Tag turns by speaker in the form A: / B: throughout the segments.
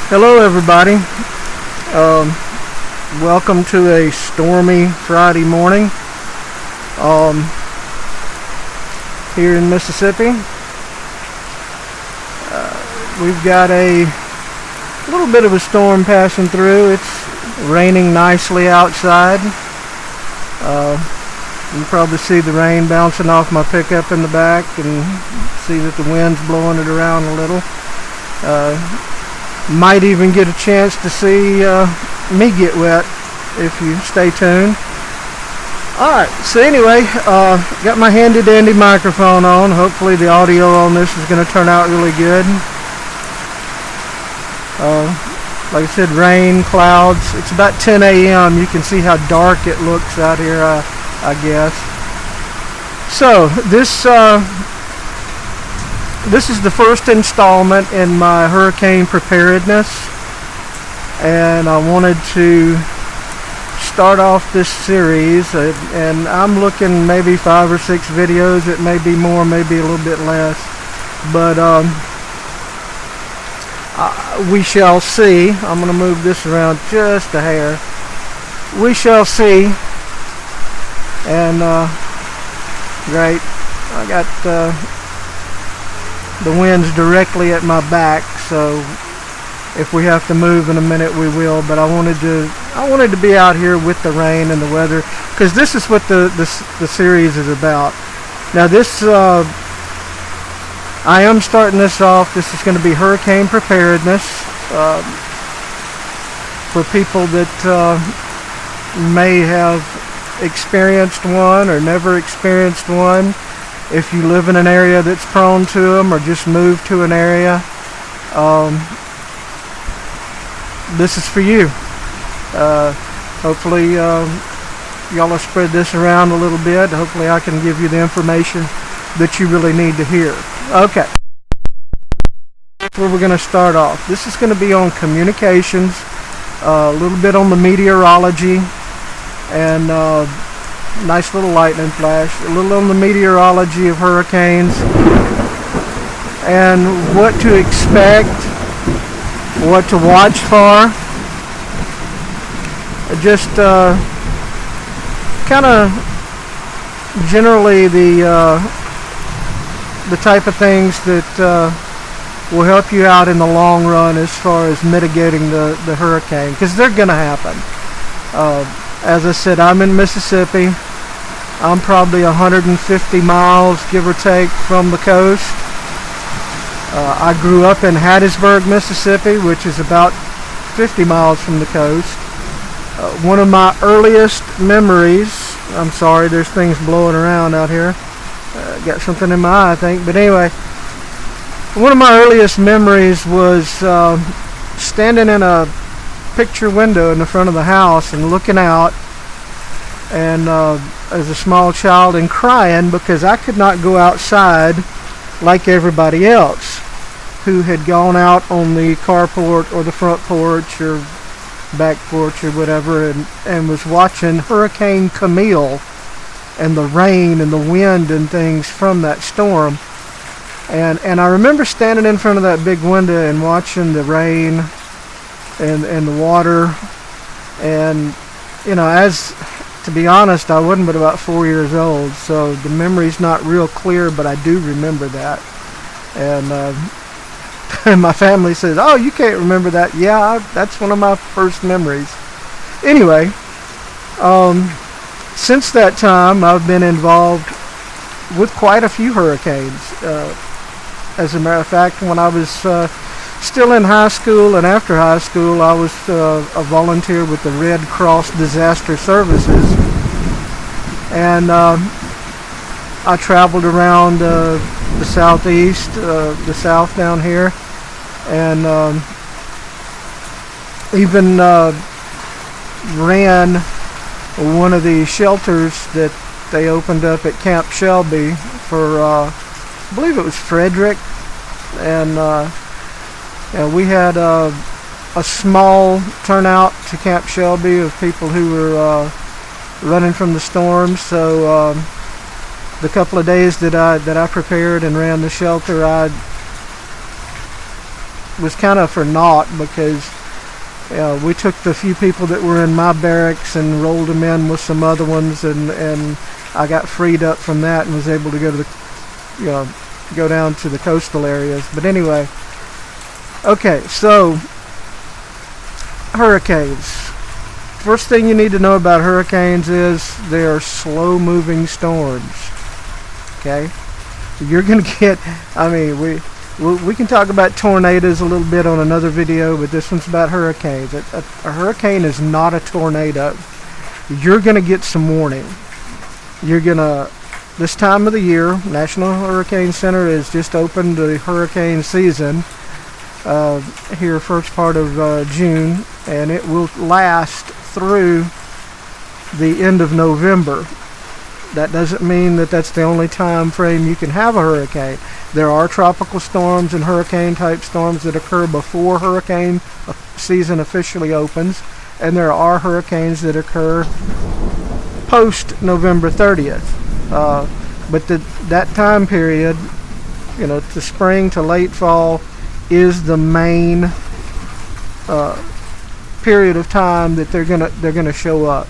A: Hello everybody. Welcome to a stormy Friday morning here in Mississippi. We've got a little bit of a storm passing through. It's raining nicely outside. You can probably see the rain bouncing off my pickup in the back and see that the wind's blowing it around a little. Might even get a chance to see me get wet if you stay tuned. Alright, so anyway, got my handy dandy microphone on. Hopefully the audio on this is going to turn out really good. Like I said, rain, clouds. It's about 10 a.m. You can see how dark it looks out here, I guess. So this is the first installment in my hurricane preparedness, and I wanted to start off this series, and I'm looking maybe 5 or 6 videos. It may be more, maybe a little bit less, but we shall see. I'm going to move this around just a hair. We shall see. And great, I got the wind's directly at my back, so if we have to move in a minute we will, but I wanted to be out here with the rain and the weather, because this is what the series is about. Now this I am starting this off. This is going to be hurricane preparedness for people that may have experienced one or never experienced one. If you live in an area that's prone to them, or just moved to an area, this is for you. Hopefully y'all will spread this around a little bit. Hopefully I can give you the information that you really need to hear. Okay, that's where we're going to start off. This is going to be on communications, a little bit on the meteorology, and nice little lightning flash, a little on the meteorology of hurricanes and what to expect, what to watch for. Just kind of generally the type of things that will help you out in the long run as far as mitigating the hurricane, because they're going to happen. As I said, I'm in Mississippi. I'm probably 150 miles, give or take, from the coast. I grew up in Hattiesburg, Mississippi, which is about 50 miles from the coast. One of my earliest memories, I'm sorry, there's things blowing around out here. Got something in my eye, I think. But anyway, one of my earliest memories was standing in a picture window in the front of the house and looking out, and as a small child, and crying because I could not go outside like everybody else who had gone out on the carport or the front porch or back porch or whatever, and was watching Hurricane Camille and the rain and the wind and things from that storm. And I remember standing in front of that big window and watching the rain and the water, and you know, as to be honest, I wasn't but about 4 years old, so the memory's not real clear, but I do remember that. And my family says, "Oh, you can't remember that." Yeah, that's one of my first memories. Anyway, since that time, I've been involved with quite a few hurricanes. As a matter of fact, when I was still in high school and after high school, I was a volunteer with the Red Cross Disaster Services, and I traveled around the southeast, the south down here, and even ran one of the shelters that they opened up at Camp Shelby for, I believe it was Frederick, and we had a small turnout to Camp Shelby of people who were running from the storm. So the couple of days that I prepared and ran the shelter, was kind of for naught, because we took the few people that were in my barracks and rolled them in with some other ones, and I got freed up from that and was able to go to the, go down to the coastal areas. But anyway, okay, so hurricanes. First thing you need to know about hurricanes is they are slow-moving storms. Okay, you're gonna get. I mean, we can talk about tornadoes a little bit on another video, but this one's about hurricanes. A hurricane is not a tornado. You're gonna get some warning. This time of the year, National Hurricane Center is just opened the hurricane season here first part of June, and it will last through the end of November. That doesn't mean that that's the only time frame you can have a hurricane. There are tropical storms and hurricane type storms that occur before hurricane season officially opens, and there are hurricanes that occur post November 30th. But that time period, to spring to late fall, is the main period of time that they're gonna show up.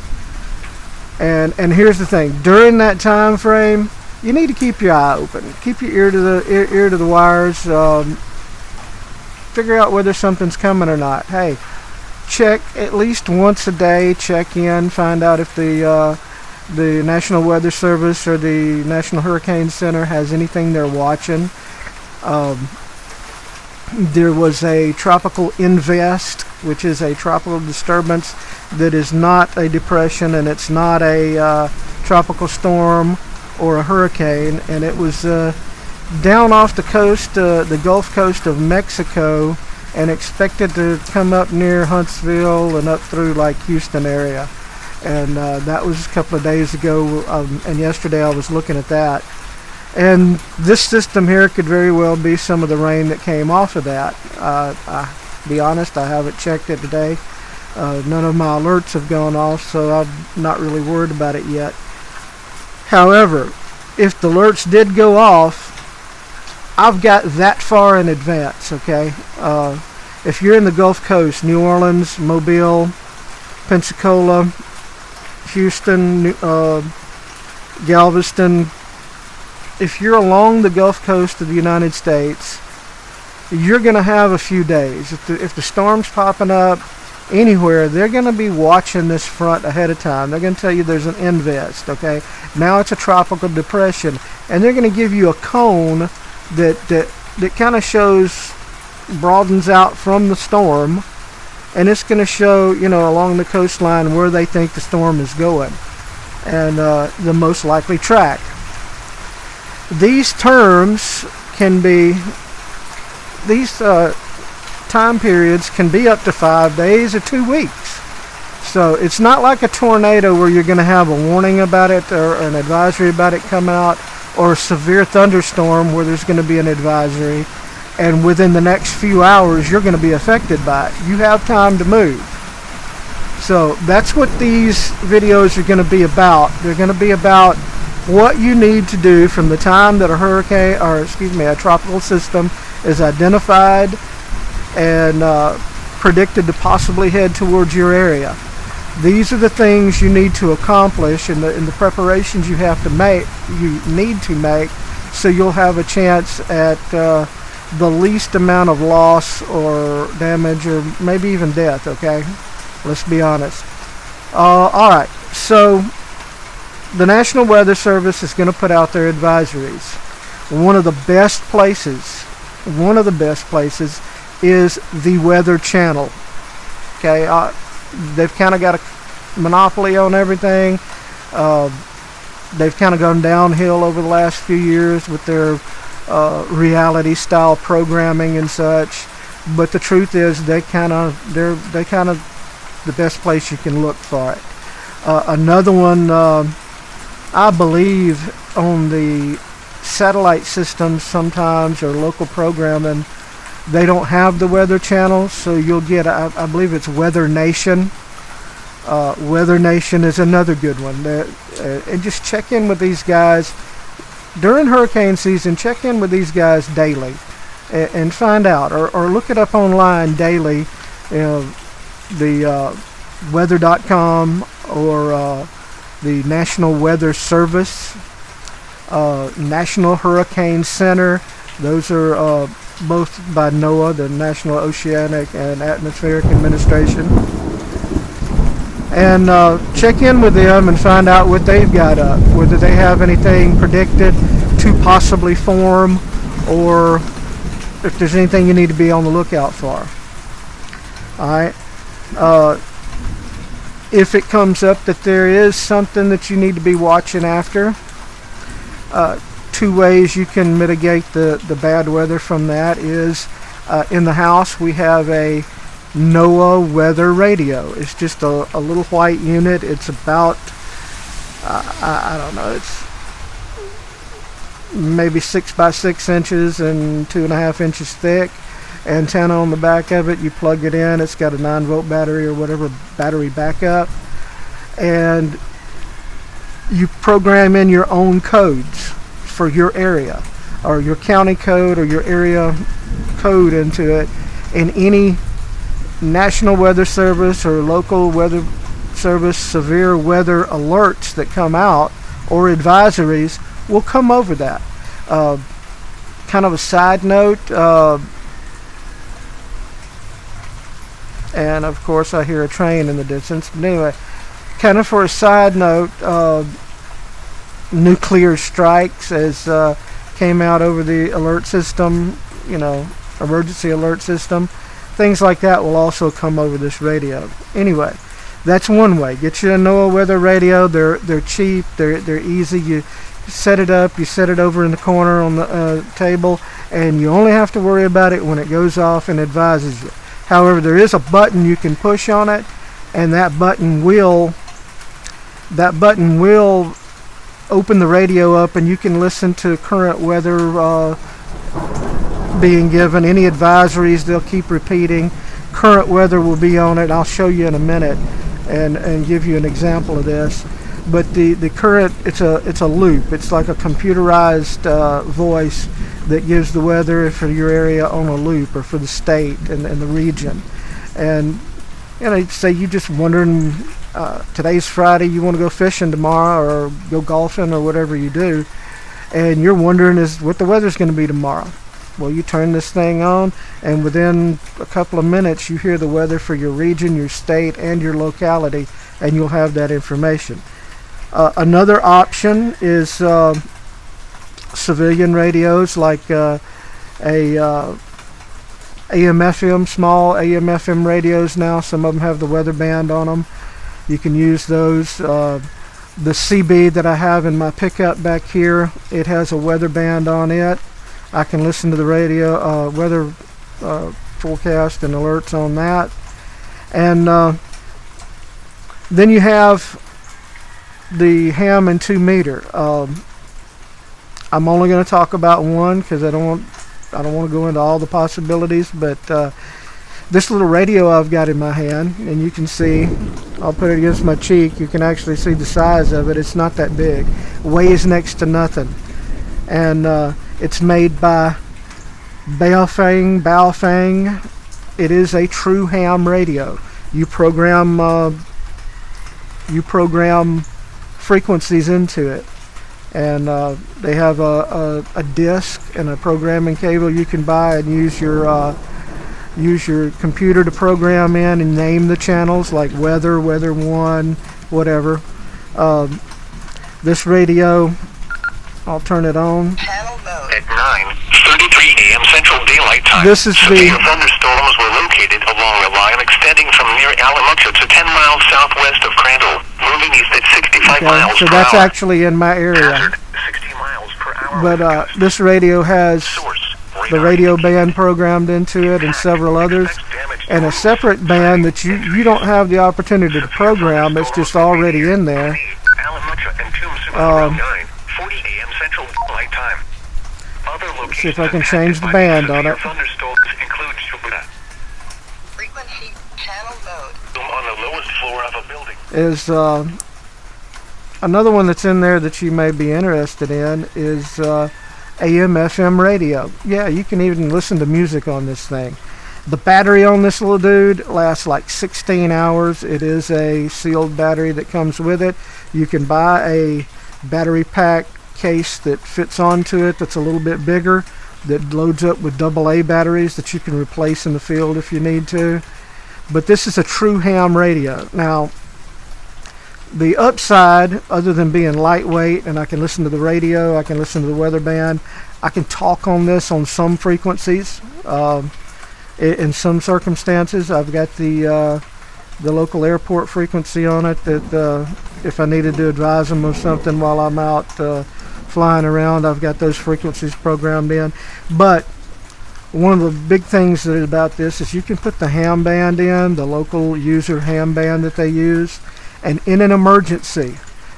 A: And here's the thing: during that time frame, you need to keep your eye open, keep your ear to the wires, figure out whether something's coming or not. Hey, check at least once a day. Check in, find out if the National Weather Service or the National Hurricane Center has anything they're watching. There was a tropical invest, which is a tropical disturbance that is not a depression, and it's not a tropical storm or a hurricane, and it was down off the coast, the Gulf Coast of Mexico, and expected to come up near Huntsville and up through like Houston area. And that was a couple of days ago, and yesterday I was looking at that. And this system here could very well be some of the rain that came off of that. I'll be honest, I haven't checked it today. None of my alerts have gone off, so I'm not really worried about it yet. However, if the alerts did go off, I've got that far in advance, okay? If you're in the Gulf Coast, New Orleans, Mobile, Pensacola, Houston, Galveston, if you're along the Gulf Coast of the United States, you're going to have a few days. If the storm's popping up anywhere, they're going to be watching this front ahead of time. They're going to tell you there's an invest, okay? Now it's a tropical depression, and they're going to give you a cone that kind of broadens out from the storm, and it's going to show, along the coastline where they think the storm is going, and the most likely track. These terms can be, these time periods can be up to 5 days or 2 weeks. So it's not like a tornado where you're going to have a warning about it or an advisory about it come out, or a severe thunderstorm where there's going to be an advisory, and within the next few hours you're going to be affected by it. You have time to move. So that's what these videos are going to be about. They're going to be about what you need to do from the time that a tropical system is identified and predicted to possibly head towards your area. These are the things you need to accomplish, and the preparations you need to make, so you'll have a chance at the least amount of loss or damage, or maybe even death. Okay, let's be honest. All right, so the National Weather Service is going to put out their advisories. One of the best places is the Weather Channel. Okay, they've kind of got a monopoly on everything. They've kind of gone downhill over the last few years with their reality style programming and such. But the truth is, they're kind of the best place you can look for it. Another one, I believe, on the satellite systems sometimes, or local programming, they don't have the Weather Channel, so you'll get, I believe it's Weather Nation. Weather Nation is another good one. And just check in with these guys during hurricane season. Check in with these guys daily. and find out, or look it up online daily. You know, the weather.com or the National Weather Service, National Hurricane Center. Those are both by NOAA, the National Oceanic and Atmospheric Administration. And check in with them and find out what they've got up, whether they have anything predicted to possibly form, or if there's anything you need to be on the lookout for. Alright. If it comes up that there is something that you need to be watching after, two ways you can mitigate the bad weather from that is in the house we have a NOAA weather radio. It's just a little white unit. It's about I don't know, it's maybe 6 by 6 inches and 2.5 inches thick. Antenna on the back of it. You plug it in. It's got a 9-volt battery or whatever battery backup, and you program in your own codes for your area, or your county code or your area code into it, and any National Weather Service or local weather service severe weather alerts that come out or advisories will come over that. Kind of a side note, and of course I hear a train in the distance, but anyway, kind of for a side note, nuclear strikes as came out over the alert system, you know, emergency alert system, things like that will also come over this radio. Anyway, that's one way. Get you a NOAA weather radio. They're cheap, they're easy. You set it up, you set it over in the corner on the table, and you only have to worry about it when it goes off and advises you. However, there is a button you can push on it, and that button will open the radio up, and you can listen to current weather being given. Any advisories, they'll keep repeating. Current weather will be on it. I'll show you in a minute and give you an example of this. But the current, it's a loop. It's like a computerized voice that gives the weather for your area on a loop, or for the state and the region. And you know, say you just wondering, today's Friday, you want to go fishing tomorrow or go golfing or whatever you do, and you're wondering is what the weather's going to be tomorrow. Well, you turn this thing on, and within a couple of minutes you hear the weather for your region, your state, and your locality, and you'll have that information. Another option is civilian radios, like AM/FM, small AM/FM radios now. Some of them have the weather band on them. You can use those. The CB that I have in my pickup back here, it has a weather band on it. I can listen to the radio weather forecast and alerts on that. And then you have the ham and 2 meter. I'm only going to talk about one because I don't want to go into all the possibilities, but this little radio I've got in my hand, and you can see, I'll put it against my cheek, you can actually see the size of it. It's not that big, weighs next to nothing, and it's made by Baofeng. It is a true ham radio. You program frequencies into it, and they have a disc and a programming cable you can buy and use your computer to program in and name the channels, like weather 1, whatever. This radio, I'll turn it on.
B: Channel mode. At 9:33 a.m. Central Daylight Time.
A: This is
B: severe thunderstorms were located along a line extending from near Alamucha to 10 miles southwest of Crandall, moving east at 65 miles
A: so
B: per
A: that's
B: hour.
A: Actually in my area.
B: 60 miles per hour.
A: But this radio has the radio band programmed into it and several others, and a separate band that you don't have the opportunity to program. It's just already in there. See if I can change the band on it.
B: Frequency channel mode. On the lowest floor of a building.
A: Is another one that's in there that you may be interested in is AM, FM radio. Yeah, you can even listen to music on this thing. The battery on this little dude lasts like 16 hours. It is a sealed battery that comes with it. You can buy a battery pack case that fits onto it that's a little bit bigger, that loads up with AA batteries that you can replace in the field if you need to. But this is a true ham radio. Now, the upside, other than being lightweight, and I can listen to the radio, I can listen to the weather band, I can talk on this on some frequencies. In some circumstances, I've got the local airport frequency on it that if I needed to advise them of something while I'm out flying around, I've got those frequencies programmed in. But one of the big things about this is you can put the ham band in, the local user ham band that they use, and in an emergency,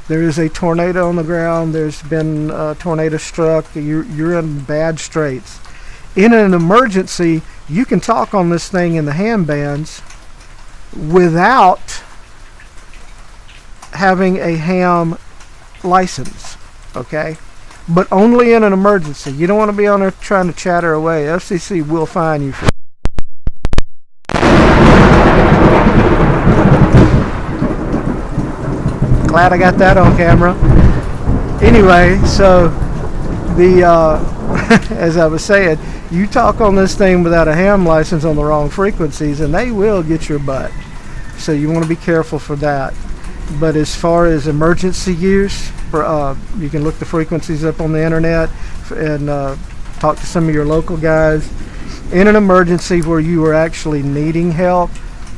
A: there is a tornado on the ground, there's been a tornado struck, you're in bad straits. In an emergency, you can talk on this thing in the ham bands without having a ham license, okay? But only in an emergency. You don't want to be on there trying to chatter away. FCC will fine you for that. Glad I got that on camera. Anyway, so the as I was saying, you talk on this thing without a ham license on the wrong frequencies and they will get your butt. So you want to be careful for that. But as far as emergency use, you can look the frequencies up on the internet and talk to some of your local guys. In an emergency where you are actually needing help,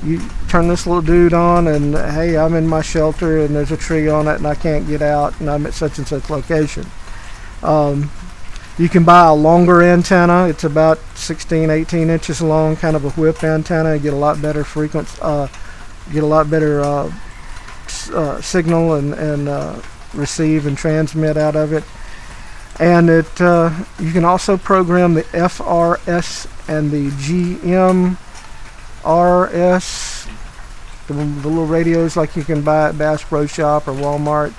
A: you turn this little dude on and, hey, I'm in my shelter and there's a tree on it and I can't get out and I'm at such and such location. You can buy a longer antenna. It's about 16, 18 inches long, kind of a whip antenna. You get a lot better frequency, get a lot better signal and receive and transmit out of it. And you can also program the FRS and the GMRS, the little radios like you can buy at Bass Pro Shop or Walmart.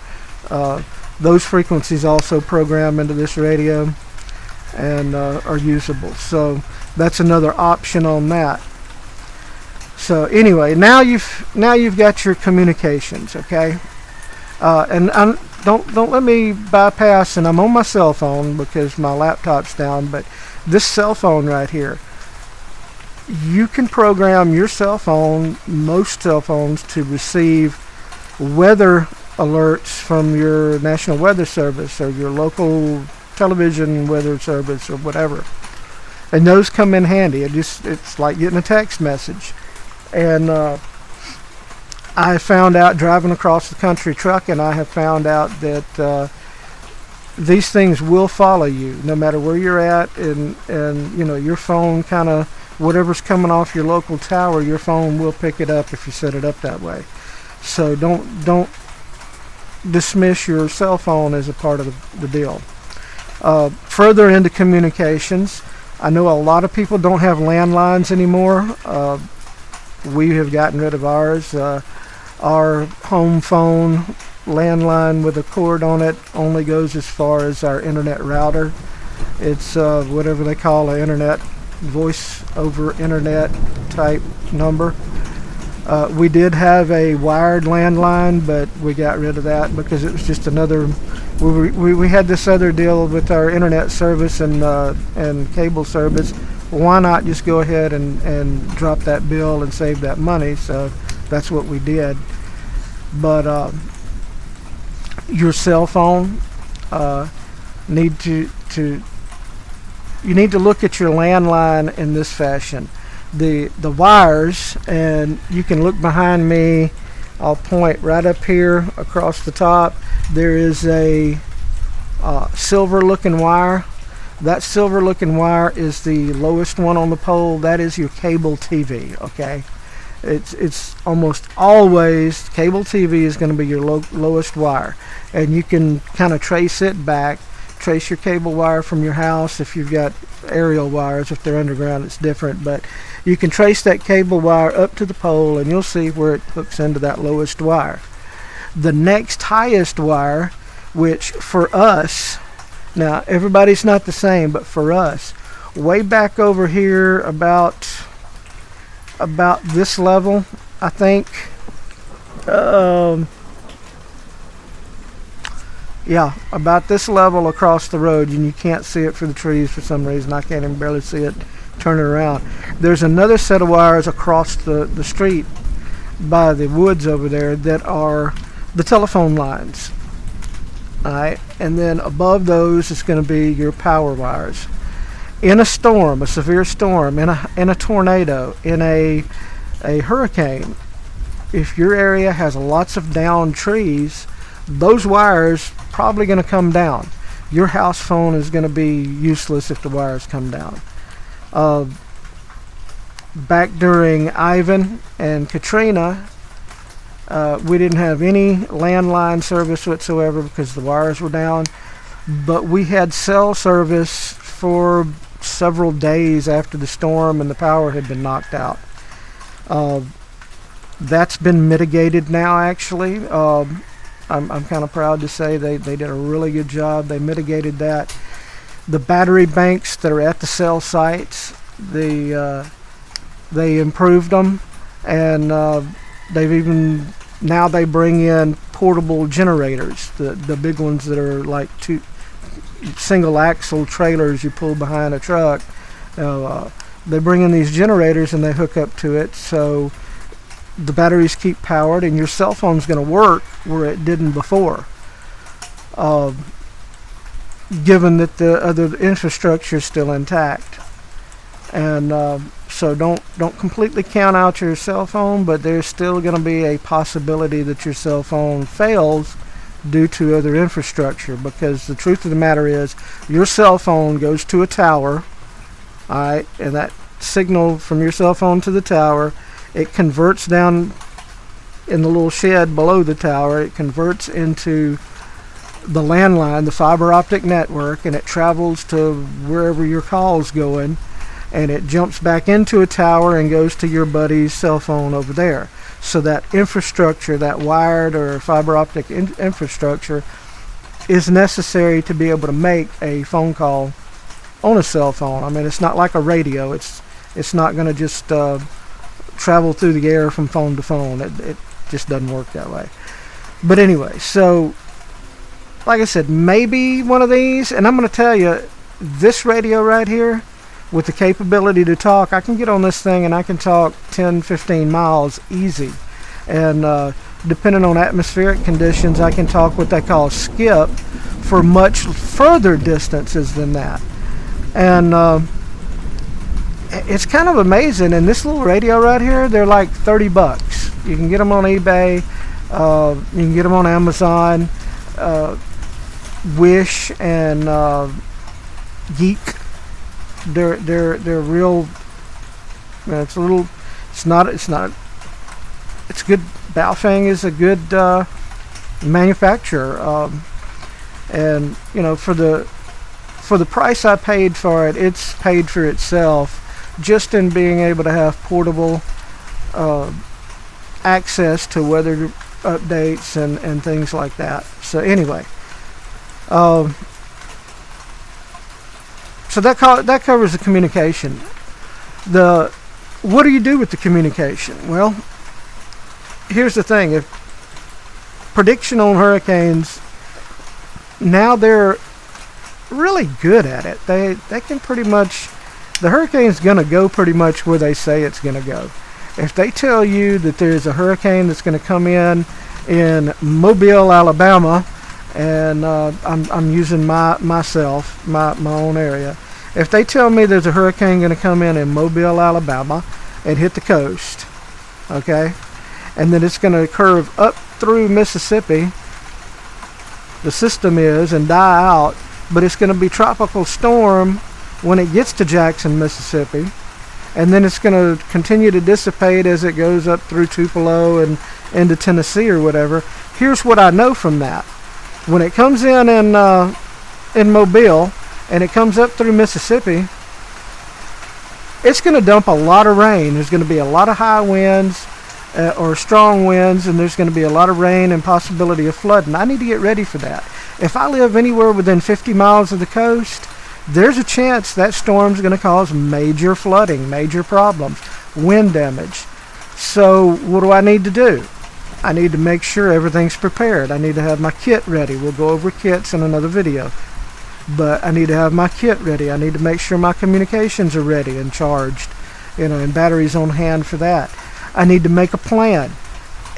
A: Those frequencies also program into this radio and are usable. So that's another option on that. So anyway, now you've got your communications, okay? And don't let me bypass, and I'm on my cell phone because my laptop's down, but this cell phone right here, you can program your cell phone, most cell phones, to receive weather alerts from your National Weather Service or your local television weather service or whatever. And those come in handy. It's like getting a text message. And I found out driving across the country trucking, I have found out that these things will follow you no matter where you're at, and you know, your phone kind of, whatever's coming off your local tower, your phone will pick it up if you set it up that way. So don't dismiss your cell phone as a part of the deal. Further into communications, I know a lot of people don't have landlines anymore. We have gotten rid of ours. Our home phone landline with a cord on it only goes as far as our internet router. It's whatever they call an internet, voice over internet type number. We did have a wired landline, but we got rid of that because it was just another. We had this other deal with our internet service and cable service. Why not just go ahead and drop that bill and save that money? So that's what we did. But your cell phone you need to look at your landline in this fashion. The wires, and you can look behind me. I'll point right up here across the top. There is a silver looking wire. That silver looking wire is the lowest one on the pole. That is your cable TV, okay? It's almost always, cable TV is going to be your lowest wire. And you can kind of trace it back, trace your cable wire from your house. If you've got aerial wires, if they're underground, it's different. But you can trace that cable wire up to the pole and you'll see where it hooks into that lowest wire. The next highest wire, which for us Now, everybody's not the same, but for us, way back over here about this level, I think, yeah, about this level across the road, and you can't see it for the trees for some reason. I can't even barely see it turning around. There's another set of wires across the street by the woods over there that are the telephone lines. Alright, and then above those is going to be your power wires. In a storm, a severe storm, in a tornado, in a hurricane, if your area has lots of downed trees, those wires probably going to come down. Your house phone is going to be useless if the wires come down. Back during Ivan and Katrina, we didn't have any landline service whatsoever because the wires were down, but we had cell service for several days after the storm and the power had been knocked out. That's been mitigated now, actually. I'm kind of proud to say they did a really good job. They mitigated that. The battery banks that are at the cell sites, they improved them, and they've even now they bring in portable generators, the big ones that are like two single axle trailers you pull behind a truck. They bring in these generators and they hook up to it, so the batteries keep powered and your cell phone's going to work where it didn't before, given that the other infrastructure is still intact. And so don't completely count out your cell phone, but there's still going to be a possibility that your cell phone fails due to other infrastructure, because the truth of the matter is your cell phone goes to a tower, alright, and that signal from your cell phone to the tower, it converts down in the little shed below the tower, it converts into the landline, the fiber optic network, and it travels to wherever your call's going, and it jumps back into a tower and goes to your buddy's cell phone over there. So that infrastructure, that wired or fiber optic infrastructure, is necessary to be able to make a phone call on a cell phone. I mean, it's not like a radio. It's not going to just travel through the air from phone to phone. It just doesn't work that way. But anyway, so like I said, maybe one of these, and I'm going to tell you, this radio right here, with the capability to talk, I can get on this thing and I can talk 10, 15 miles easy. And depending on atmospheric conditions, I can talk what they call skip for much further distances than that. And it's kind of amazing. And this little radio right here, they're like $30. You can get them on eBay. You can get them on Amazon, Wish, and Geek. They're real. It's a little. It's not. It's good. Baofeng is a good manufacturer, and you know, for the price I paid for it, it's paid for itself just in being able to have portable access to weather updates and things like that. So anyway. So that covers the communication. What do you do with the communication? Well, here's the thing. If prediction on hurricanes, now they're really good at it. They can pretty much, the hurricane's going to go pretty much where they say it's going to go. If they tell you that there's a hurricane that's going to come in Mobile, Alabama, and I'm using my own area. If they tell me there's a hurricane going to come in Mobile, Alabama, and hit the coast, okay, and then it's going to curve up through Mississippi, the system is, and die out, but it's going to be tropical storm when it gets to Jackson, Mississippi, and then it's going to continue to dissipate as it goes up through Tupelo and into Tennessee or whatever. Here's what I know from that. When it comes in Mobile and it comes up through Mississippi, it's going to dump a lot of rain. There's going to be a lot of high winds or strong winds, and there's going to be a lot of rain and possibility of flooding. I need to get ready for that. If I live anywhere within 50 miles of the coast, there's a chance that storm's going to cause major flooding, major problems, wind damage. So what do I need to do? I need to make sure everything's prepared. I need to have my kit ready. We'll go over kits in another video. But I need to have my kit ready. I need to make sure my communications are ready and charged, and batteries on hand for that. I need to make a plan.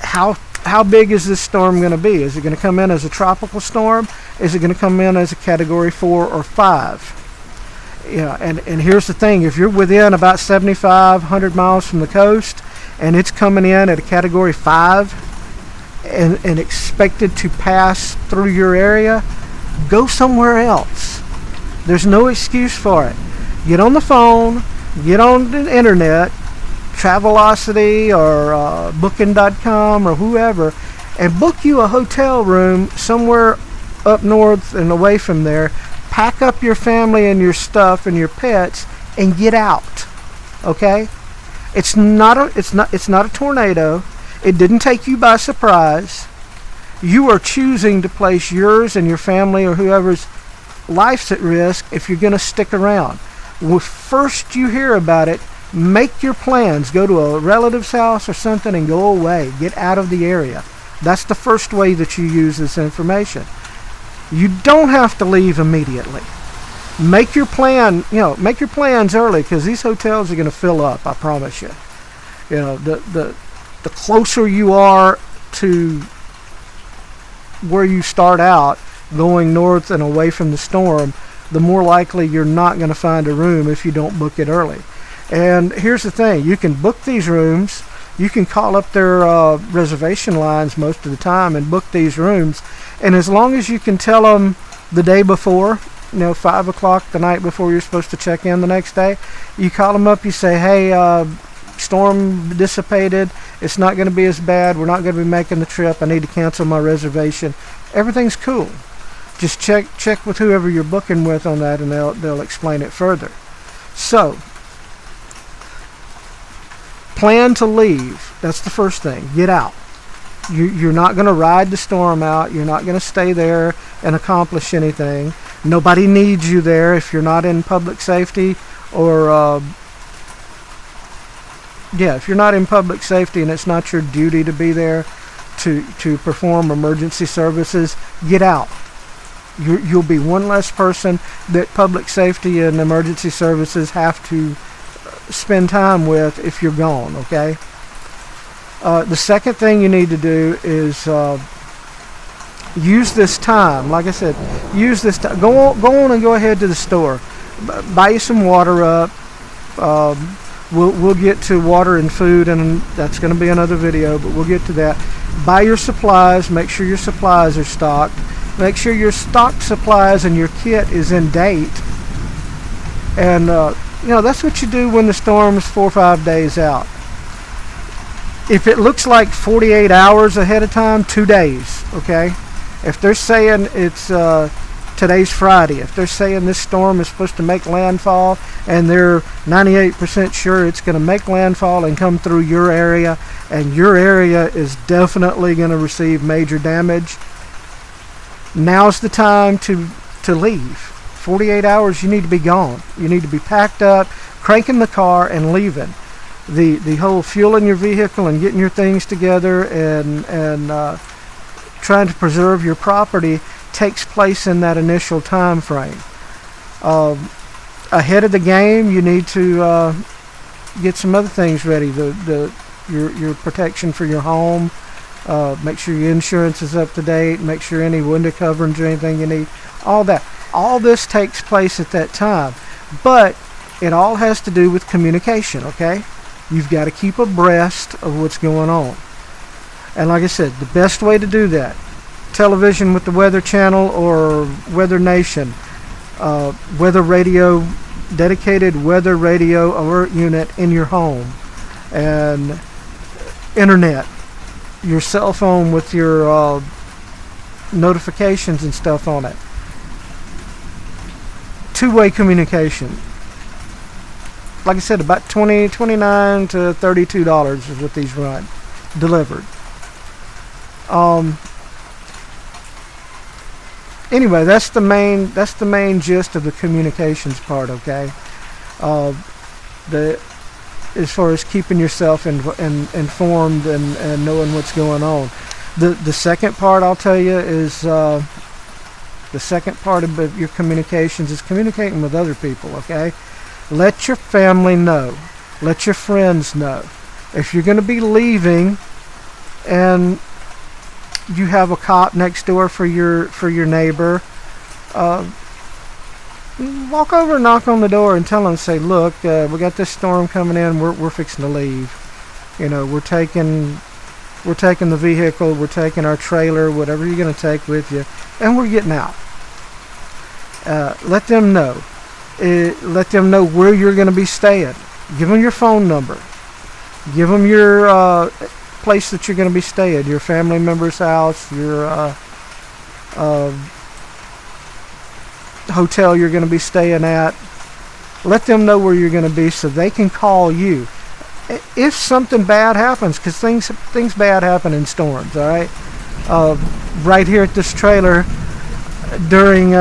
A: How big is this storm going to be? Is it going to come in as a tropical storm? Is it going to come in as a category 4 or 5? And here's the thing. If you're within about 75, 100 miles from the coast and it's coming in at a category 5 and expected to pass through your area, go somewhere else. There's no excuse for it. Get on the phone, get on the internet, Travelocity or Booking.com or whoever, and book you a hotel room somewhere up north and away from there. Pack up your family and your stuff and your pets and get out. Okay? It's not a tornado. It didn't take you by surprise. You are choosing to place yours and your family or whoever's life's at risk if you're going to stick around. Well, first you hear about it, make your plans. Go to a relative's house or something and go away. Get out of the area. That's the first way that you use this information. You don't have to leave immediately. Make your plan, make your plans early, because these hotels are going to fill up, I promise you. The closer you are to where you start out, going north and away from the storm, the more likely you're not going to find a room if you don't book it early. And here's the thing. You can book these rooms. You can call up their reservation lines most of the time and book these rooms. And as long as you can tell them the day before, 5 o'clock the night before you're supposed to check in the next day, you call them up, you say, hey, storm dissipated. It's not going to be as bad. We're not going to be making the trip. I need to cancel my reservation. Everything's cool. Just check with whoever you're booking with on that, and they'll explain it further. So, plan to leave. That's the first thing. Get out. You're not going to ride the storm out. You're not going to stay there and accomplish anything. Nobody needs you there if you're not in public safety, or if you're not in public safety and it's not your duty to be there to perform emergency services, get out. You'll be one less person that public safety and emergency services have to spend time with if you're gone, okay? The second thing you need to do is use this time. Like I said, use this time. Go on and go ahead to the store. Buy you some water up. We'll get to water and food, and that's going to be another video, but we'll get to that. Buy your supplies. Make sure your supplies are stocked. Make sure your stocked supplies and your kit is in date. And that's what you do when the storm's 4 or 5 days out. If it looks like 48 hours ahead of time, 2 days, okay? If they're saying it's today's Friday, if they're saying this storm is supposed to make landfall and they're 98% sure it's going to make landfall and come through your area, and your area is definitely going to receive major damage, now's the time to leave. 48 hours, you need to be gone. You need to be packed up, cranking the car, and leaving. The whole fueling your vehicle and getting your things together and trying to preserve your property takes place in that initial time frame. Ahead of the game, you need to get some other things ready. Your protection for your home. Make sure your insurance is up to date. Make sure any window coverings or anything you need. All that. All this takes place at that time. But it all has to do with communication, okay? You've got to keep abreast of what's going on. And like I said, the best way to do that, television with the Weather Channel or Weather Nation, weather radio, dedicated weather radio alert unit in your home, and internet, your cell phone with your notifications and stuff on it. Two-way communication. Like I said, about $29 to $32 is what these run, delivered. anyway, that's the main gist of the communications part. Okay, the as far as keeping yourself informed and knowing what's going on. The second part I'll tell you is the second part of your communications is communicating with other people. Okay, let your family know, let your friends know. If you're going to be leaving and you have a cop next door for your neighbor, walk over and knock on the door and tell them, say, look, we got this storm coming in, we're fixing to leave. You know, we're taking the vehicle, we're taking our trailer, whatever you're going to take with you, and we're getting out. Let them know. Let them know where you're going to be staying. Give them your phone number. Give them your place that you're going to be staying, your family member's house, your hotel you're going to be staying at. Let them know where you're going to be so they can call you if something bad happens, because things bad happen in storms. All right, right here at this trailer during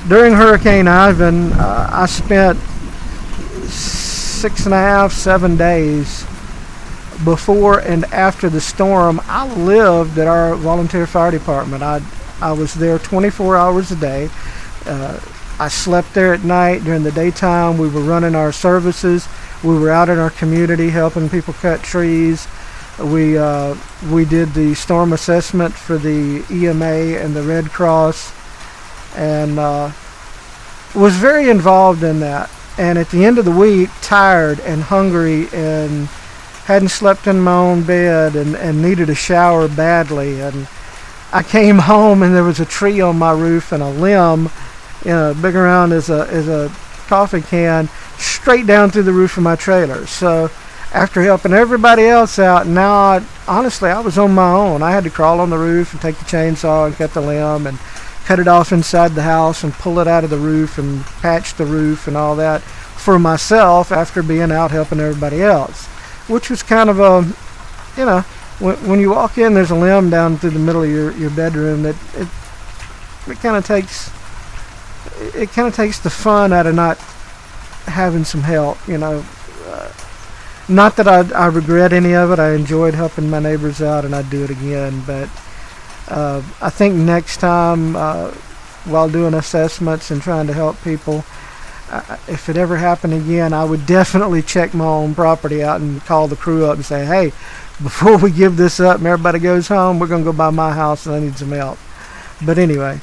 A: during Hurricane Ivan, I spent 7 days before and after the storm. I lived at our volunteer fire department. I was there 24 hours a day. I slept there at night. During the daytime, we were running our services. We were out in our community helping people cut trees. We did the storm assessment for the EMA and the Red Cross, and was very involved in that. And at the end of the week, tired and hungry and hadn't slept in my own bed and needed a shower badly. And I came home and there was a tree on my roof and a limb, big around as a coffee can, straight down through the roof of my trailer. So after helping everybody else out, now honestly I was on my own. I had to crawl on the roof and take the chainsaw and cut the limb and cut it off inside the house and pull it out of the roof and patch the roof and all that for myself after being out helping everybody else, which was kind of a, when you walk in, there's a limb down through the middle of your bedroom that it kind of takes the fun out of not having some help. Not that I regret any of it. I enjoyed helping my neighbors out, and I'd do it again. But I think next time, while doing assessments and trying to help people, if it ever happened again, I would definitely check my own property out and call the crew up and say, hey, before we give this up and everybody goes home, we're going to go by my house and I need some help. But anyway,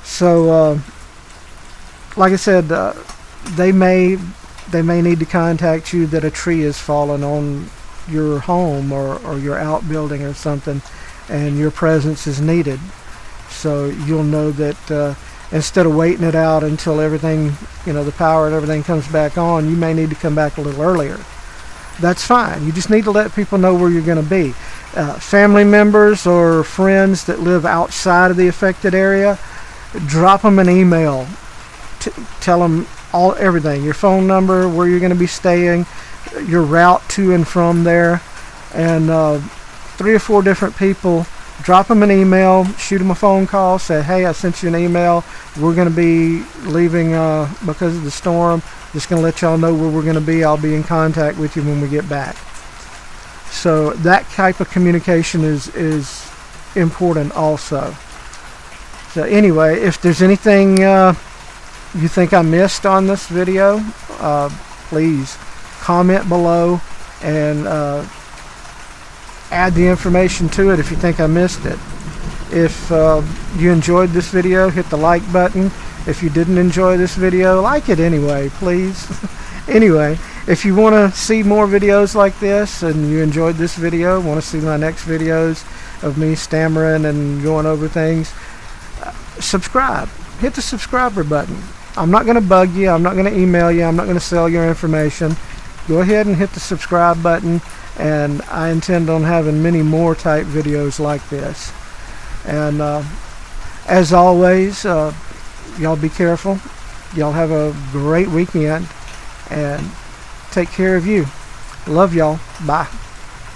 A: so like I said, they may need to contact you that a tree has fallen on your home or your outbuilding or something, and your presence is needed. So you'll know that instead of waiting it out until everything, the power and everything comes back on, you may need to come back a little earlier. That's fine. You just need to let people know where you're going to be. Family members or friends that live outside of the affected area, drop them an email. Tell them everything, your phone number, where you're going to be staying, your route to and from there, and 3 or 4 different people. Drop them an email, shoot them a phone call, say, hey, I sent you an email. We're going to be leaving because of the storm. Just going to let y'all know where we're going to be. I'll be in contact with you when we get back. So that type of communication is important also. So anyway, if there's anything you think I missed on this video, please comment below and add the information to it if you think I missed it. If you enjoyed this video, hit the like button. If you didn't enjoy this video, like it anyway, please. Anyway, if you want to see more videos like this and you enjoyed this video, want to see my next videos of me stammering and going over things, subscribe. Hit the subscriber button. I'm not going to bug you. I'm not going to email you. I'm not going to sell your information. Go ahead and hit the subscribe button, and I intend on having many more type videos like this. And as always, y'all be careful. Y'all have a great weekend, and take care of you. Love y'all. Bye.